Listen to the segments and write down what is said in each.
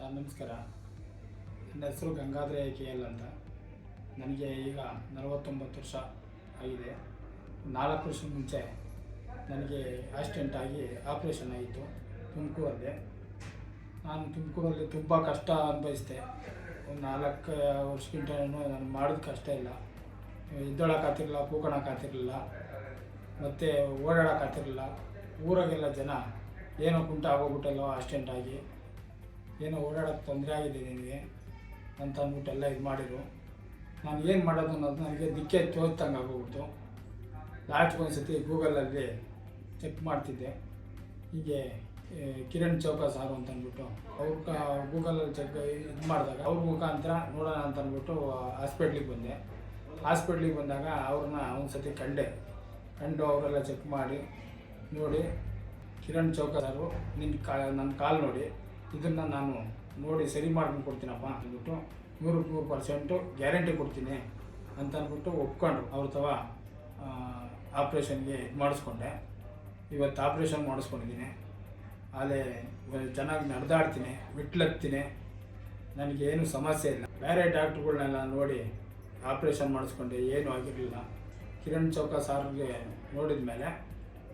Sir ನಮಸ್ಕಾರ. ನನ್ನ ಹೆಸರು ಗಂಗಾಧರ KL ಅಂತ. ನನಗೆ ಈಗ 49 ವರ್ಷ ಆಗಿದೆ. 4 ವರ್ಷದ ಮುಂಚೆ ನನಗೆ ಆಕ್ಸಿಡೆಂಟ್ ಆಗಿ ಆಪ್ರೇಷನ್ ಆಯಿತು ತುಮಕೂರಲ್ಲಿ. ನಾನು ತುಮಕೂರಲ್ಲಿ ತುಂಬ ಕಷ್ಟ ಅನುಭವಿಸಿದೆ. ಒಂದು 4 ವರ್ಷಕ್ಕಿಂತ ನಾನು ಮಾಡಿದ ಕಷ್ಟ ಇಲ್ಲ. ಎದ್ದೊಳಕ್ಕಾಗ್ತಿರಲಿಲ್ಲ, ಕೂಗೋಣಕ್ಕಾಗ್ತಿರಲಿಲ್ಲ, ಮತ್ತು ಓಡಾಡೋಕ್ಕಾಗ್ತಿರಲಿಲ್ಲ. ಊರಾಗೆಲ್ಲ ಜನ ಏನೋ ಕುಂಟ ಆಗೋಗ್ಬಿಟ್ಟಲ್ಲೋ ಆಕ್ಸಿಡೆಂಟ್ ಆಗಿ, ಏನೋ ಓಡಾಡೋಕ್ಕೆ ತೊಂದರೆ ಆಗಿದೆ ನಿನಗೆ ಅಂತ ಅಂದ್ಬಿಟ್ಟೆಲ್ಲ ಇದು ಮಾಡಿರು. ನಾನು ಏನು ಮಾಡೋದು ಅನ್ನೋದು ನನಗೆ ದಿಕ್ಕೆ ತೋಚ್ದಂಗೆ ಆಗೋಗ್ಬಿಡ್ತು. ಲಾಸ್ಟ್ಗೆ ಒಂದು ಸತಿ ಗೂಗಲಲ್ಲಿ ಚೆಕ್ ಮಾಡ್ತಿದ್ದೆ. ಹೀಗೆ ಕಿರಣ್ ಚೌಕ ಸಾರು ಅಂತ ಅಂದ್ಬಿಟ್ಟು ಅವ್ರ ಗೂಗಲಲ್ಲಿ ಚೆಕ್ ಇದು ಮಾಡಿದಾಗ ಅವ್ರ ಮುಖಾಂತರ ನೋಡೋಣ ಅಂತ ಅಂದ್ಬಿಟ್ಟು ಹಾಸ್ಪಿಟ್ಲಿಗೆ ಬಂದೆ. ಹಾಸ್ಪಿಟ್ಲಿಗೆ ಬಂದಾಗ ಅವ್ರನ್ನ ಒಂದು ಸತಿ ಕಂಡು ಅವರೆಲ್ಲ ಚೆಕ್ ಮಾಡಿ ನೋಡಿ, ಕಿರಣ್ ಚೌಕ ಸಾರು ನನ್ನ ಕಾಲು ನೋಡಿ, ಇದನ್ನು ನಾನು ನೋಡಿ ಸರಿ ಮಾಡ್ಕೊಂಡು ಕೊಡ್ತೀನಪ್ಪ ಅಂದ್ಬಿಟ್ಟು 100% ಗ್ಯಾರಂಟಿ ಕೊಡ್ತೀನಿ ಅಂತ ಅಂದ್ಬಿಟ್ಟು ಒಪ್ಕೊಂಡು ಅವ್ರ ತವ ಆಪ್ರೇಷನ್ಗೆ ಇದು ಮಾಡಿಸ್ಕೊಂಡೆ. ಇವತ್ತು ಆಪ್ರೇಷನ್ ಮಾಡಿಸ್ಕೊಂಡಿದ್ದೀನಿ. ಅಲ್ಲೇ ಚೆನ್ನಾಗಿ ನಡೆದಾಡ್ತೀನಿ, ಮೆಟ್ಲತ್ತೀನಿ, ನನಗೇನು ಸಮಸ್ಯೆ ಇಲ್ಲ. ಬೇರೆ ಡಾಕ್ಟ್ರುಗಳ್ನೆಲ್ಲ ನೋಡಿ ಆಪ್ರೇಷನ್ ಮಾಡಿಸ್ಕೊಂಡೆ, ಏನೂ ಆಗಿರಲಿಲ್ಲ. ಕಿರಣ್ ಚೌಕ ಸಾರಿಗೆ ನೋಡಿದ ಮೇಲೆ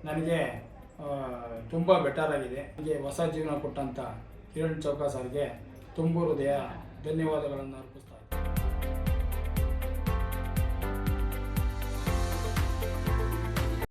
ನನಗೆ ತುಂಬ ಬೆಟರ್ ಆಗಿದೆ. ನನಗೆ ಹೊಸ ಜೀವನ ಕೊಟ್ಟಂಥ ಕಿರಣ್ ಚೌಕ ಸಾರ್ಗೆ ತುಂಬ ಹೃದಯ ಧನ್ಯವಾದಗಳನ್ನು ಅರ್ಪಿಸ್ತಾರೆ.